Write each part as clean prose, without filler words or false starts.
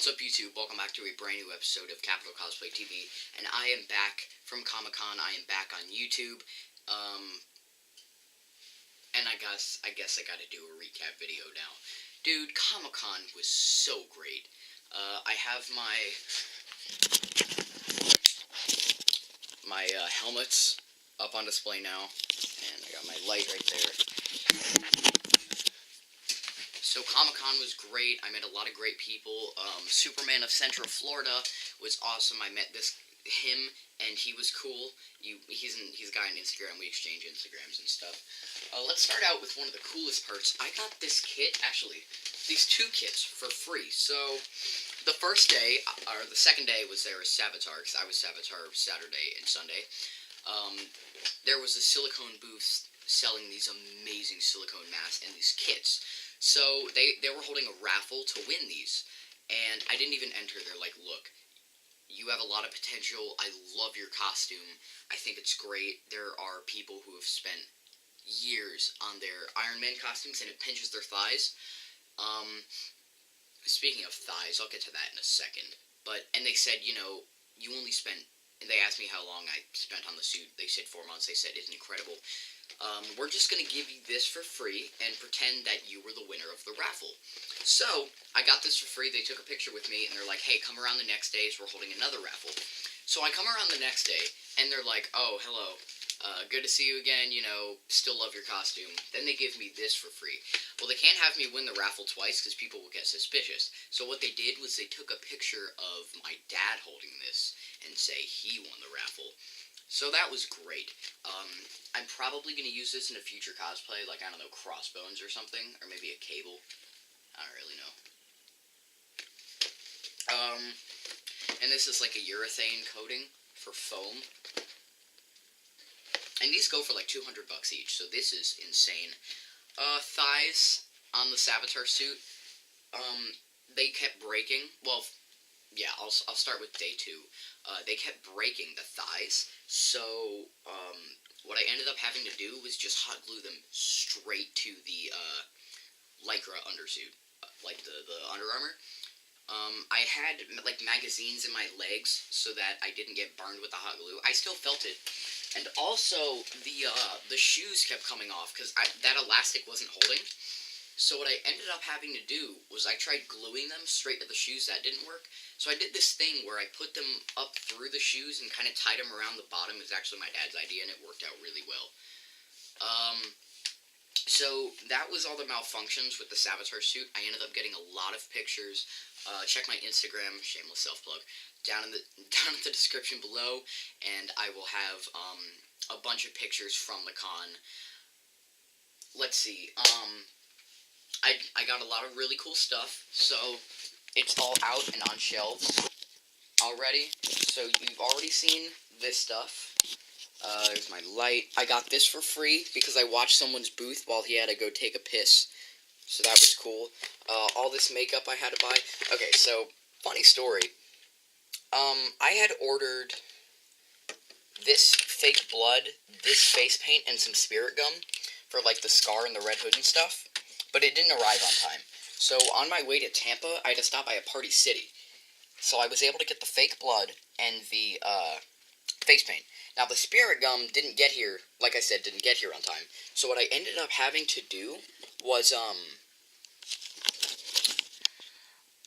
What's up, YouTube? Welcome back to a brand new episode of Capital Cosplay TV, and I am back from Comic-Con. I am back on YouTube, and I guess I gotta do a recap video now. Dude, Comic-Con was so great. I have my helmets up on display now, and I got my light right there. So Comic-Con was great. I met a lot of great people. Superman of Central Florida was awesome. I met him, and he was cool. He's a guy on Instagram. We exchange Instagrams and stuff. Let's start out with one of the coolest parts. I got this kit, actually, these two kits for free. So the first day, or the second day, was there as Savitar, because I was Savitar Saturday and Sunday. There was a silicone booth selling these amazing silicone masks and these kits. So they were holding a raffle to win these, and I didn't even enter. They're like, look, you have a lot of potential. I love your costume. I think it's great. There are people who have spent years on their Iron Man costumes, and it pinches their thighs. Speaking of thighs, I'll get to that in a second. And they said, you know, you only spent, and they asked me how long I spent on the suit. They said 4 months. They said, it's incredible. We're just going to give you this for free and pretend that you were the winner of the raffle. So, I got this for free. They took a picture with me, and they're like, hey, come around the next day, we're holding another raffle. So I come around the next day, and they're like, oh, hello, good to see you again, you know, still love your costume. Then they give me this for free. Well, they can't have me win the raffle twice, because people will get suspicious. So what they did was they took a picture of my dad holding this, and say he won the raffle. So that was great. I'm probably going to use this in a future cosplay, like, I don't know, Crossbones or something, or maybe a Cable. I don't really know. And this is like a urethane coating for foam. And these go for like $200 each, so this is insane. Thighs on the Savitar suit, they kept breaking. Well, yeah, I'll start with day 2. They kept breaking the thighs, so what I ended up having to do was just hot glue them straight to the Lycra undersuit, like the Under Armour. I had like magazines in my legs so that I didn't get burned with the hot glue. I still felt it, and also the shoes kept coming off because that elastic wasn't holding. So what I ended up having to do was I tried gluing them straight to the shoes. That didn't work. So I did this thing where I put them up through the shoes and kind of tied them around the bottom. It was actually my dad's idea, and it worked out really well. So that was all the malfunctions with the Savitar suit. I ended up getting a lot of pictures. Check my Instagram, shameless self-plug, down in the description below, and I will have a bunch of pictures from the con. Let's see. I got a lot of really cool stuff, so it's all out and on shelves already. So you've already seen this stuff. There's my light. I got this for free because I watched someone's booth while he had to go take a piss. So that was cool. All this makeup I had to buy. Okay, so, funny story. I had ordered this fake blood, this face paint, and some spirit gum for, like, the scar and the red hood and stuff. But it didn't arrive on time. So on my way to Tampa, I had to stop by a Party City. So I was able to get the fake blood and the face paint. Now the spirit gum didn't get here, like I said, didn't get here on time. So what I ended up having to do was,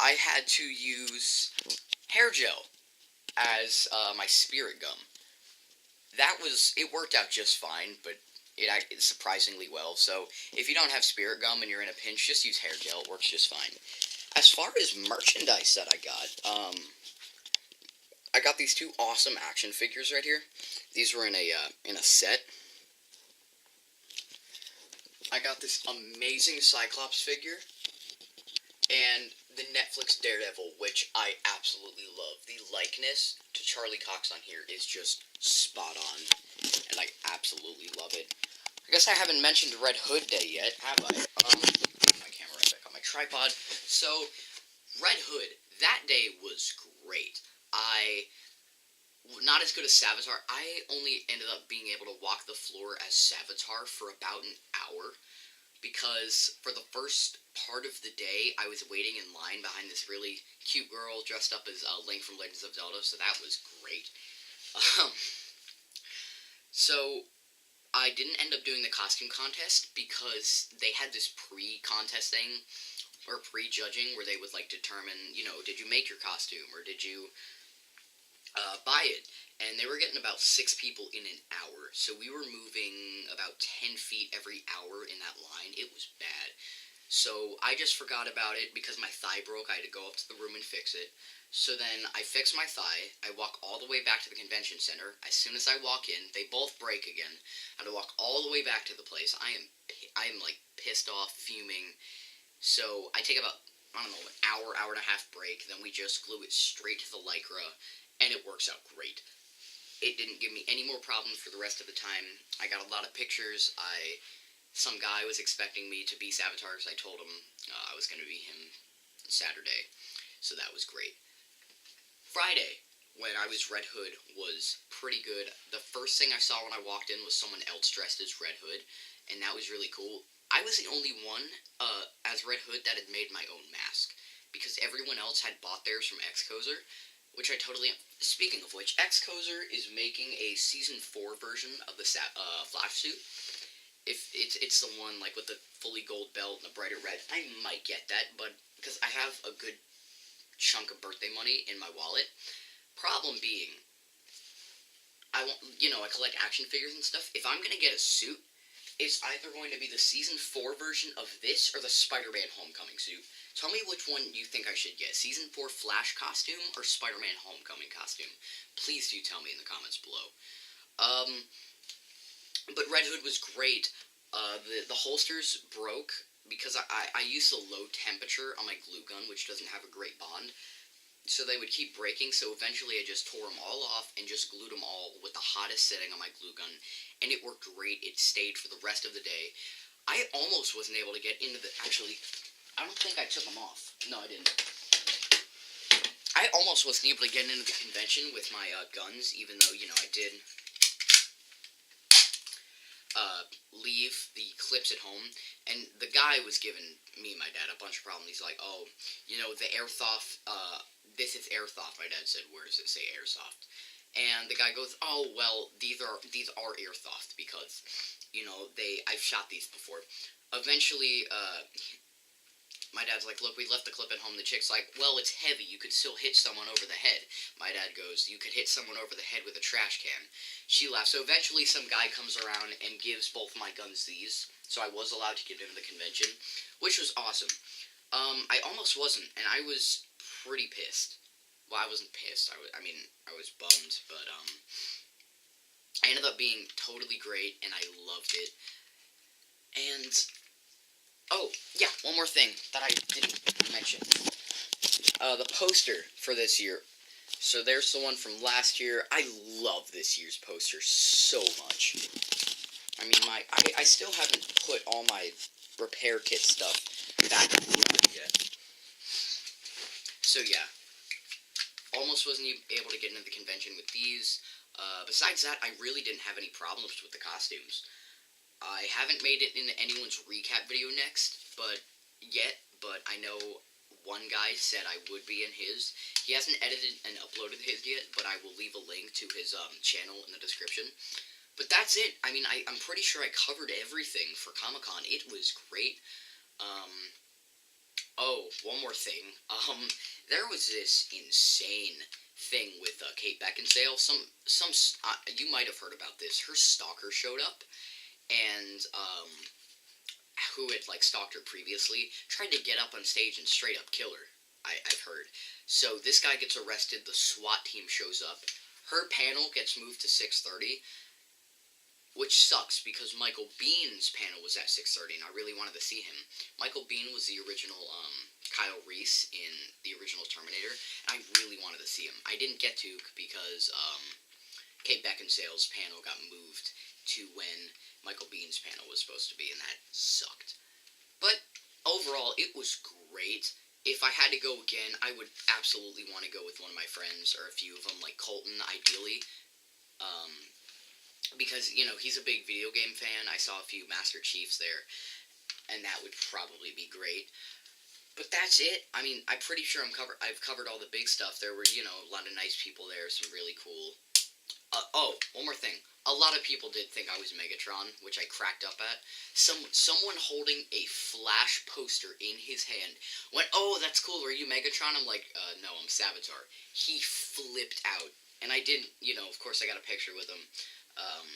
I had to use hair gel as my spirit gum. It worked out just fine, but it acted surprisingly well. So if you don't have spirit gum and you're in a pinch, just use hair gel. It works just fine. As far as merchandise that I got these two awesome action figures right here. These were in a set. I got this amazing Cyclops figure and the Netflix Daredevil, which I absolutely love. The likeness to Charlie Cox on here is just spot on, and I absolutely love it. I guess I haven't mentioned Red Hood Day yet, have I? Put my camera right back on my tripod. So, Red Hood, that day was great. Not as good as Savitar. I only ended up being able to walk the floor as Savitar for about an hour, because for the first part of the day, I was waiting in line behind this really cute girl dressed up as Link from Legends of Zelda, so that was great. Um, so I didn't end up doing the costume contest because they had this pre-contest thing or pre-judging where they would like determine, did you make your costume or did you buy it? And they were getting about 6 people in an hour, so we were moving about 10 feet every hour in that line. It was bad. So I just forgot about it because my thigh broke. I had to go up to the room and fix it. So then I fix my thigh. I walk all the way back to the convention center. As soon as I walk in, they both break again. I had to walk all the way back to the place. I am like pissed off, fuming. So I take about, I don't know, an hour and a half break. Then we just glue it straight to the Lycra, and it works out great. It didn't give me any more problems for the rest of the time. I got a lot of pictures. Some guy was expecting me to be Savitar because I told him I was going to be him Saturday, so that was great. Friday, when I was Red Hood, was pretty good. The first thing I saw when I walked in was someone else dressed as Red Hood, and that was really cool. I was the only one as Red Hood that had made my own mask, because everyone else had bought theirs from Xcozer, which I totally... Speaking of which, Xcozer is making a Season 4 version of the Flash suit. If it's the one, like, with the fully gold belt and the brighter red. I might get that, but because I have a good chunk of birthday money in my wallet. Problem being, I collect action figures and stuff. If I'm gonna get a suit, it's either going to be the Season 4 version of this or the Spider-Man Homecoming suit. Tell me which one you think I should get. Season 4 Flash costume or Spider-Man Homecoming costume? Please do tell me in the comments below. But Red Hood was great. The holsters broke because I used a low temperature on my glue gun, which doesn't have a great bond. So they would keep breaking, so eventually I just tore them all off and just glued them all with the hottest setting on my glue gun. And it worked great. It stayed for the rest of the day. I almost wasn't able to get into the... Actually, I don't think I took them off. No, I didn't. I almost wasn't able to get into the convention with my guns, even though, I did... leave the clips at home, and the guy was giving me and my dad a bunch of problems. He's like, oh, the airsoft, this is airsoft. My dad said, where does it say airsoft? And the guy goes, oh, well, these are airsoft because, I've shot these before. Eventually, my dad's like, look, we left the clip at home. The chick's like, well, it's heavy. You could still hit someone over the head. My dad goes, you could hit someone over the head with a trash can. She laughs. So eventually some guy comes around and gives both my guns these. So I was allowed to get into the convention, which was awesome. I almost wasn't, and I was pretty pissed. Well, I wasn't pissed. I was bummed, but I ended up being totally great, and I loved it. And... oh, yeah, one more thing that I didn't mention. The poster for this year. So there's the one from last year. I love this year's poster so much. I mean, I still haven't put all my repair kit stuff back yet. So yeah. Almost wasn't able to get into the convention with these. Besides that, I really didn't have any problems with the costumes. I haven't made it into anyone's recap video next, but I know one guy said I would be in his. He hasn't edited and uploaded his yet, but I will leave a link to his channel in the description. But that's it. I mean, I'm pretty sure I covered everything for Comic-Con. It was great. Oh, one more thing. There was this insane thing with Kate Beckinsale. You might have heard about this. Her stalker showed up. And, who had, stalked her previously, tried to get up on stage and straight up kill her, I've heard. So this guy gets arrested, the SWAT team shows up, her panel gets moved to 6:30, which sucks, because Michael Bihn's panel was at 6:30, and I really wanted to see him. Michael Biehn was the original, Kyle Reese in the original Terminator, and I really wanted to see him. I didn't get to, because, Kate Beckinsale's panel got moved to when Michael Bihn's panel was supposed to be, and that sucked. But overall, it was great. If I had to go again, I would absolutely want to go with one of my friends, or a few of them, like Colton, ideally. Because, he's a big video game fan. I saw a few Master Chiefs there. and that would probably be great. But that's it. I mean, I'm pretty sure I've covered all the big stuff. There were, a lot of nice people there, some really cool. Oh, one more thing. A lot of people did think I was Megatron, which I cracked up at. Someone holding a Flash poster in his hand went, "Oh, that's cool. Are you Megatron?" I'm like, "No, I'm Savitar." He flipped out, and I didn't. Of course, I got a picture with him. Um,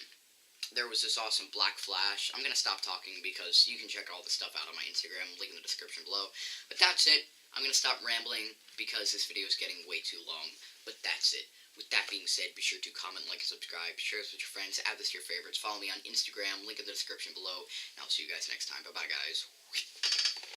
there was this awesome Black Flash. I'm gonna stop talking because you can check all the stuff out on my Instagram. Link in the description below. But that's it. I'm gonna stop rambling because this video is getting way too long. But that's it. With that being said, be sure to comment, like, and subscribe. Share this with your friends. Add this to your favorites. Follow me on Instagram. Link in the description below. And I'll see you guys next time. Bye-bye, guys.